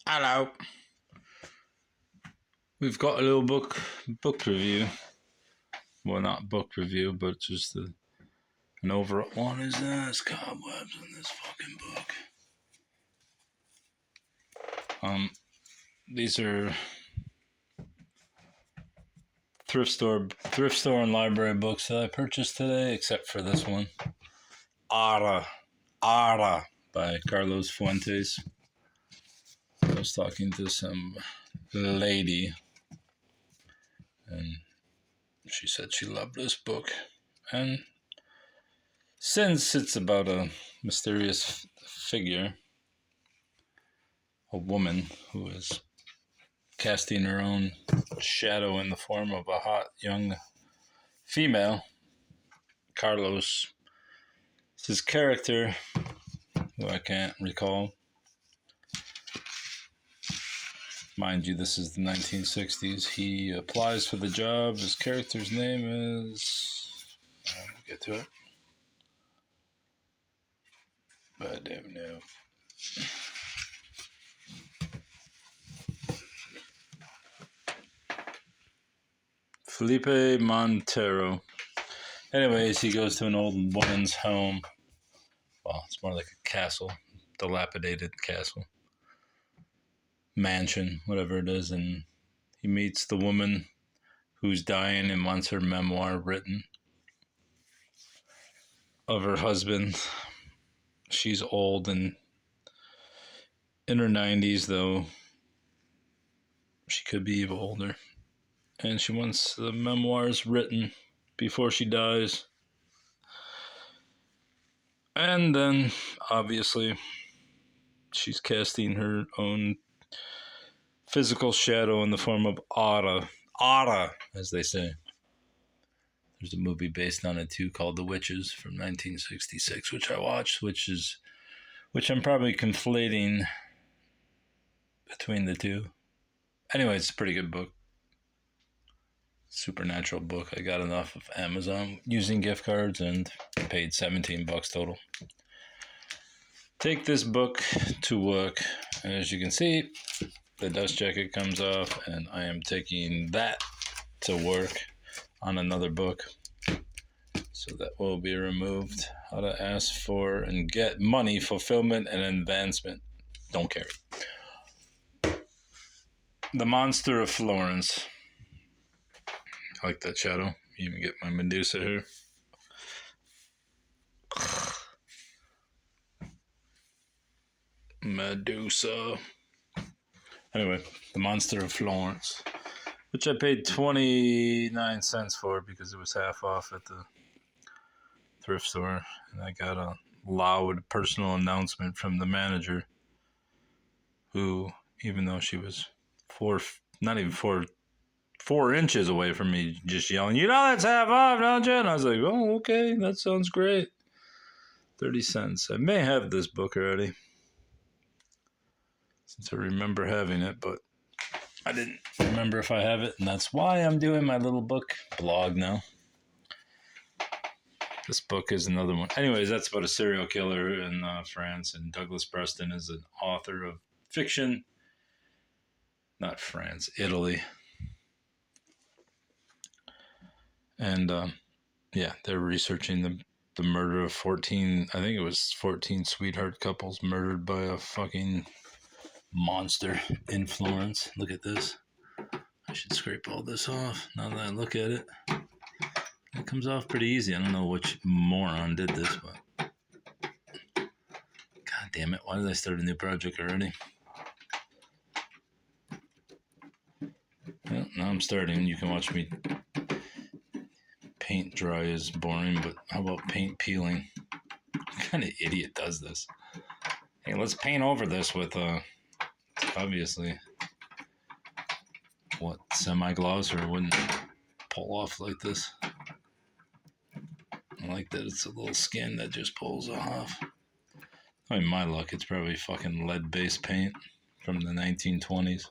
Hello. We've got a little book review. Well, not book review, but just an overall. What is this? Cobwebs in this fucking book. These are thrift store and library books that I purchased today, except for this one, Ara by Carlos Fuentes. I was talking to some lady, and she said she loved this book. And since it's about a mysterious figure, a woman who is casting her own shadow in the form of a hot young female, Carlos, his character, who I can't recall. Mind you, this is the 1960s. He applies for the job. His character's name is... I'll get to it. But I don't know. Felipe Montero. Anyways, he goes to an old woman's home. Well, it's more like a castle. Dilapidated castle. Mansion, whatever it is. And he meets the woman who's dying and wants her memoir written of her husband. She's old and in her 90s, though. She could be even older. And she wants the memoirs written before she dies. And then, obviously, she's casting her own physical shadow in the form of Ara, as they say. There's a movie based on it too called The Witches from 1966, which I watched, which I'm probably conflating between the two. Anyway, it's a pretty good book. Supernatural book. I got enough of Amazon using gift cards and paid $17 total. Take this book to work. And as you can see, the dust jacket comes off, and I am taking that to work on another book. So that will be removed. How to ask for and get money, fulfillment, and advancement. Don't care. The Monster of Florence. I like that shadow. You even get my Medusa here. Medusa. Anyway, The Monster of Florence, which I paid 29 cents for because it was half off at the thrift store. And I got a loud personal announcement from the manager who, even though she was 4 inches away from me, just yelling, "You know that's half off, don't you?" And I was like, "Oh, okay, that sounds great." 30 cents. I may have this book already, since I remember having it, but I didn't remember if I have it, and that's why I'm doing my little book blog now. This book is another one. Anyways, that's about a serial killer in France, and Douglas Preston is an author of fiction. Not France, Italy. And, they're researching the murder of 14, I think it was 14 sweetheart couples murdered by a fucking monster in Florence. Look at this. I should scrape all this off now that I look at it. It comes off pretty easy. I don't know which moron did this, but god damn it, why did I start a new project already? Well, now I'm starting. You can watch me. Paint dry is boring, but how about paint peeling? What kind of idiot does this? Hey, let's paint over this with obviously what, semi-gloss, or it wouldn't pull off like this. I like that it's a little skin that just pulls off. I mean, my luck, it's probably fucking lead-based paint from the 1920s.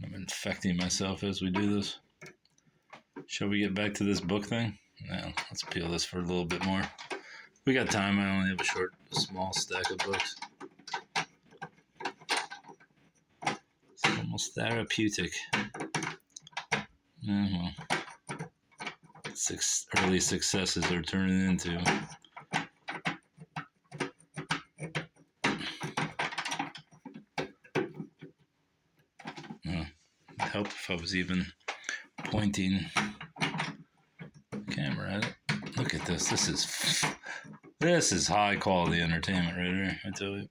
I'm infecting myself as we do this. Shall we get back to this book thing? No, let's peel this for a little bit more. We got time. I only have a small stack of books. almost therapeutic. Well, early successes are turning into. It'd help if I was even pointing the camera at it. Look at this. This is high quality entertainment right here, I tell you.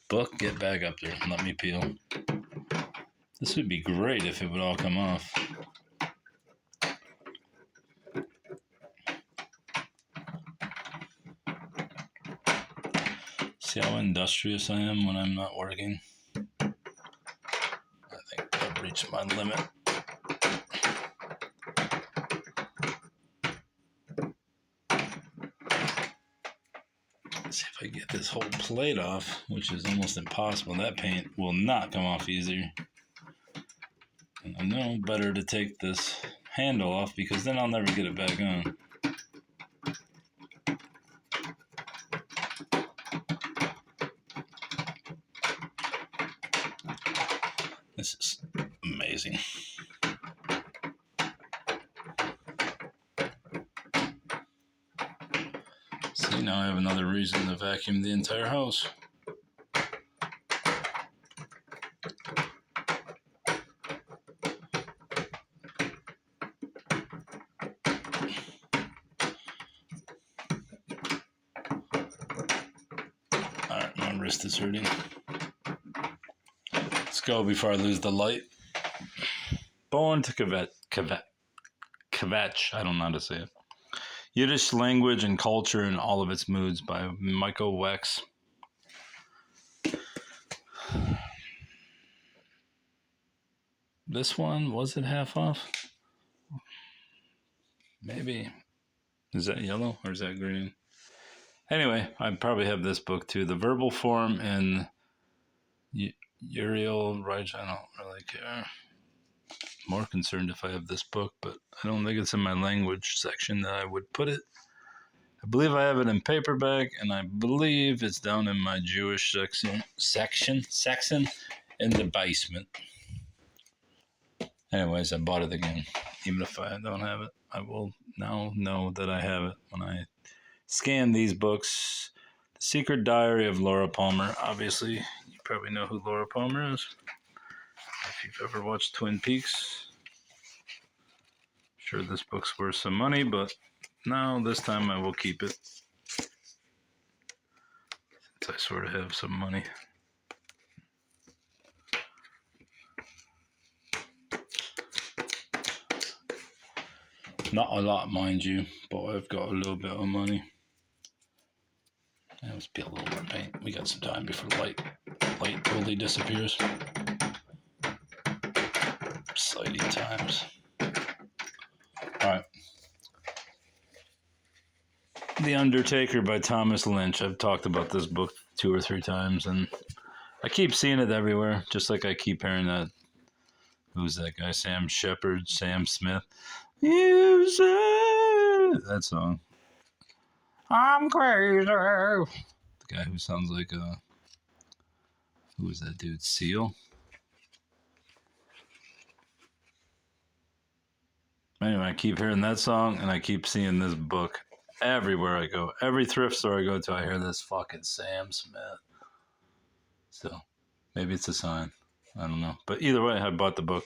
Book, get back up there and let me peel. This would be great if it would all come off. See how industrious I am when I'm not working? I think I've reached my limit. Let's see if I can get this whole plate off, which is almost impossible. That paint will not come off easier. And I know better to take this handle off because then I'll never get it back on. This is amazing. See, now I have another reason to vacuum the entire house. Alright, my wrist is hurting. Let's go before I lose the light. Born to kvetch. I don't know how to say it. Yiddish language and culture in all of its moods by Michael Wex. This one, was it half off? Maybe. Is that yellow or is that green? Anyway, I probably have this book too. The verbal form in Uriel Reich. I don't really care. More concerned if I have this book, but I don't think it's in my language section that I would put it. I believe I have it in paperback, and I believe it's down in my Jewish section in the basement. Anyways, I bought it again. Even if I don't have it, I will now know that I have it when I scan these books. The Secret Diary of Laura Palmer. Obviously, you probably know who Laura Palmer is. If you've ever watched Twin Peaks. I'm sure this book's worth some money, but no, this time I will keep it. Since I sort of have some money. Not a lot, mind you, but I've got a little bit of money. Let's peel a little more paint. We got some time before light totally disappears. Exciting times. Alright. The Undertaker by Thomas Lynch. I've talked about this book 2 or 3 times, and I keep seeing it everywhere, just like I keep hearing that. Who's that guy? Sam Smith. You say that song. I'm crazy. The guy who sounds like who is that dude? Seal? Anyway, I keep hearing that song and I keep seeing this book everywhere I go. Every thrift store I go to, I hear this fucking Sam Smith. So maybe it's a sign. I don't know. But either way, I bought the book.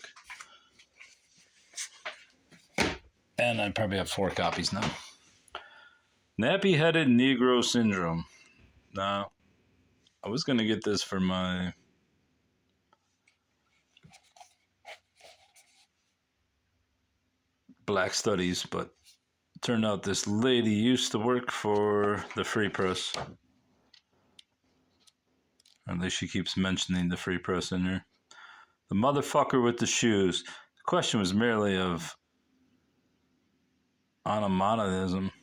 And I probably have 4 copies now. Nappy-headed Negro Syndrome. Now, I was going to get this for my Black Studies, but it turned out this lady used to work for the Free Press. At least she keeps mentioning the Free Press in here. The motherfucker with the shoes. The question was merely of onomatics.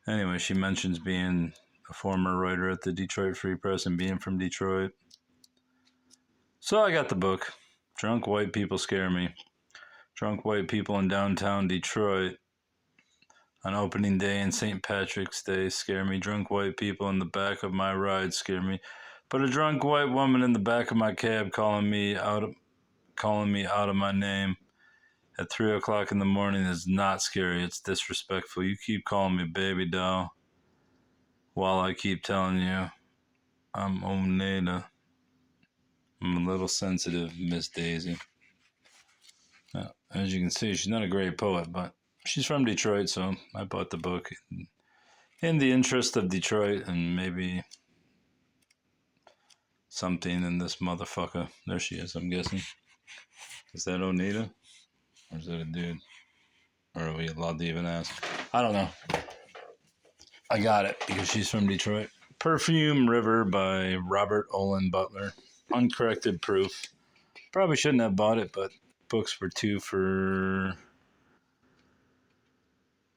Anyway, she mentions being a former writer at the Detroit Free Press and being from Detroit. So I got the book. Drunk White People Scare Me. Drunk white people in downtown Detroit On opening day and St. Patrick's Day scare me. Drunk white people in the back of my ride scare me. But a drunk white woman in the back of my cab calling me out of my name at 3 o'clock in the morning is not scary. It's disrespectful. You keep calling me baby doll while I keep telling you I'm Oneida. I'm a little sensitive, Miss Daisy. Now, as you can see, she's not a great poet, but she's from Detroit, so I bought the book in the interest of Detroit and maybe something in this motherfucker. There she is, I'm guessing. Is that Oneida? Or is that a dude? Or are we allowed to even ask? I don't know. I got it because she's from Detroit. Perfume River by Robert Olin Butler. Uncorrected proof. Probably shouldn't have bought it, but books were 2 for...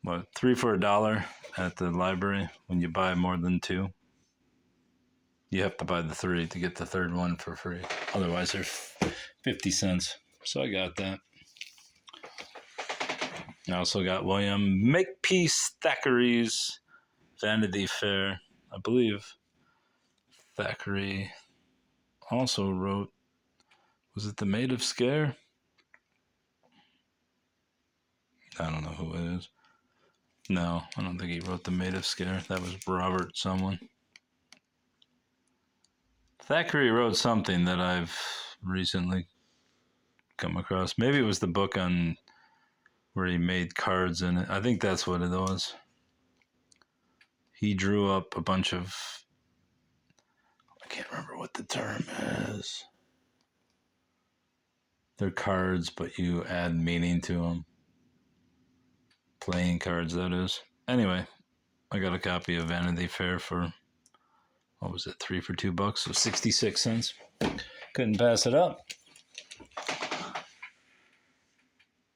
what, 3 for $1 at the library when you buy more than 2. You have to buy the 3 to get the third one for free. Otherwise, they're 50 cents. So I got that. I also got William Makepeace Thackeray's Vanity Fair. I believe Thackeray also wrote, was it The Maid of Scare? I don't know who it is. No, I don't think he wrote The Maid of Scare. That was Robert someone. Thackeray wrote something that I've recently come across. Maybe it was the book on where he made cards in it. I think that's what it was. He drew up a bunch of... I can't remember what the term is. They're cards, but you add meaning to them. Playing cards, that is. Anyway, I got a copy of Vanity Fair for, what was it, 3 for $2, so 66 cents. Couldn't pass it up.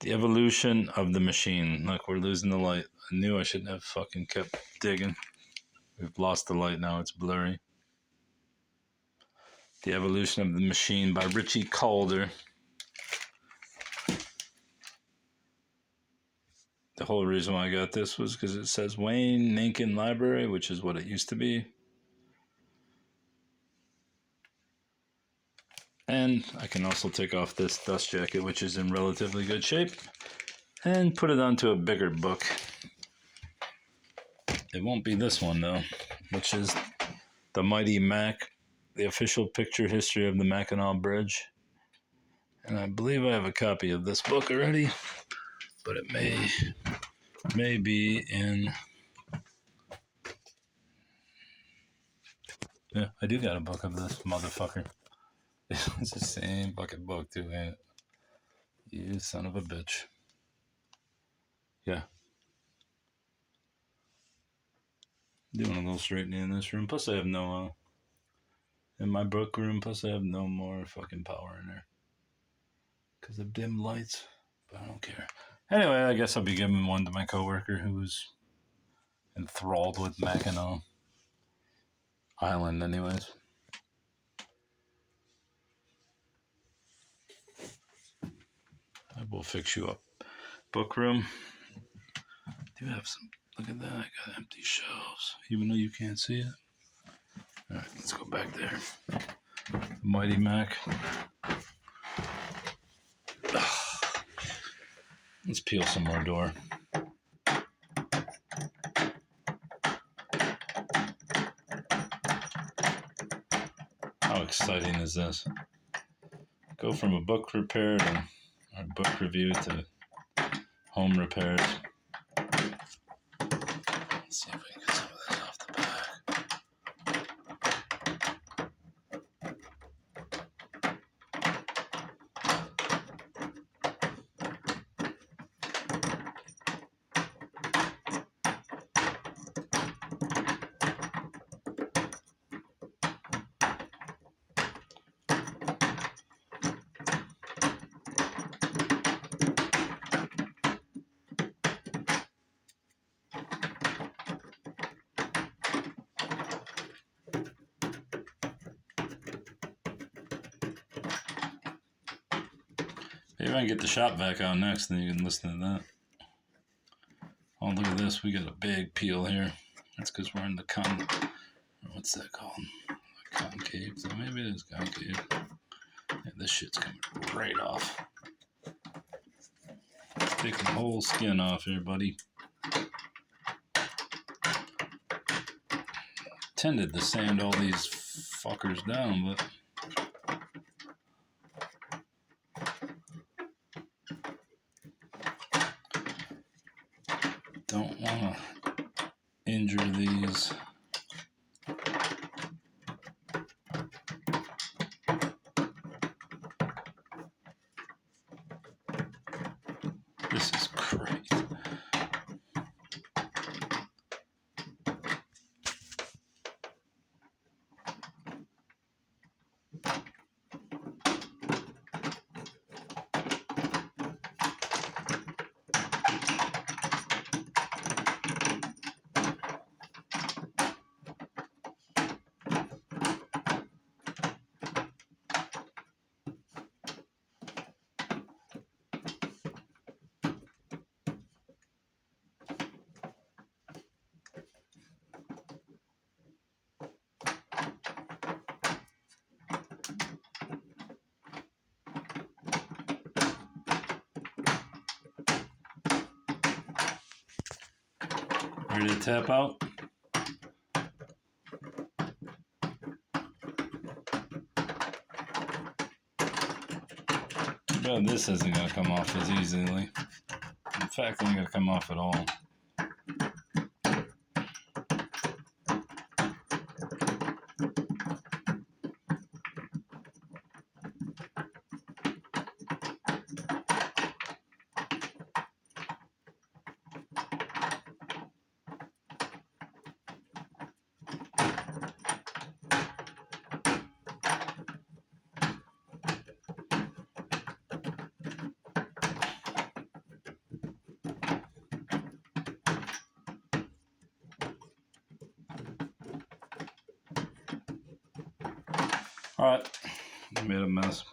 The Evolution of the Machine. Look, we're losing the light. I knew I shouldn't have fucking kept digging. We've lost the light now, it's blurry. The Evolution of the Machine by Richie Calder. The whole reason why I got this was because it says Wayne Nankin Library, which is what it used to be. And I can also take off this dust jacket, which is in relatively good shape, and put it onto a bigger book. It won't be this one, though, which is The Mighty Mac, the official picture history of the Mackinac Bridge. And I believe I have a copy of this book already, but it may be in... Yeah, I do got a book of this motherfucker. It's the same fucking book, too, ain't it? You son of a bitch. Yeah. Doing a little straightening in this room. Plus, I have no... in my book room, plus I have no more fucking power in there. Because of dim lights. But I don't care. Anyway, I guess I'll be giving one to my coworker who's enthralled with Mackinac Island, anyways. I will fix you up. Book room. I do have some. Look at that. I got empty shelves, even though you can't see it. All right, let's go back there. Mighty Mac. Let's peel some more door. How exciting is this? Go from a book repair to or book review to home repairs. Let's see if we can get some of this off the back. Maybe I can get the shop vac on next, then you can listen to that. Oh, look at this. We got a big peel here. That's because we're in the what's that called? Concave. So maybe it is concave. Yeah, this shit's coming right off. Taking the whole skin off here, buddy. Tended to sand all these fuckers down, but don't want to injure these. This is crazy. Ready to tap out? Too bad this isn't going to come off as easily. In fact, it ain't going to come off at all. All right, made a mess.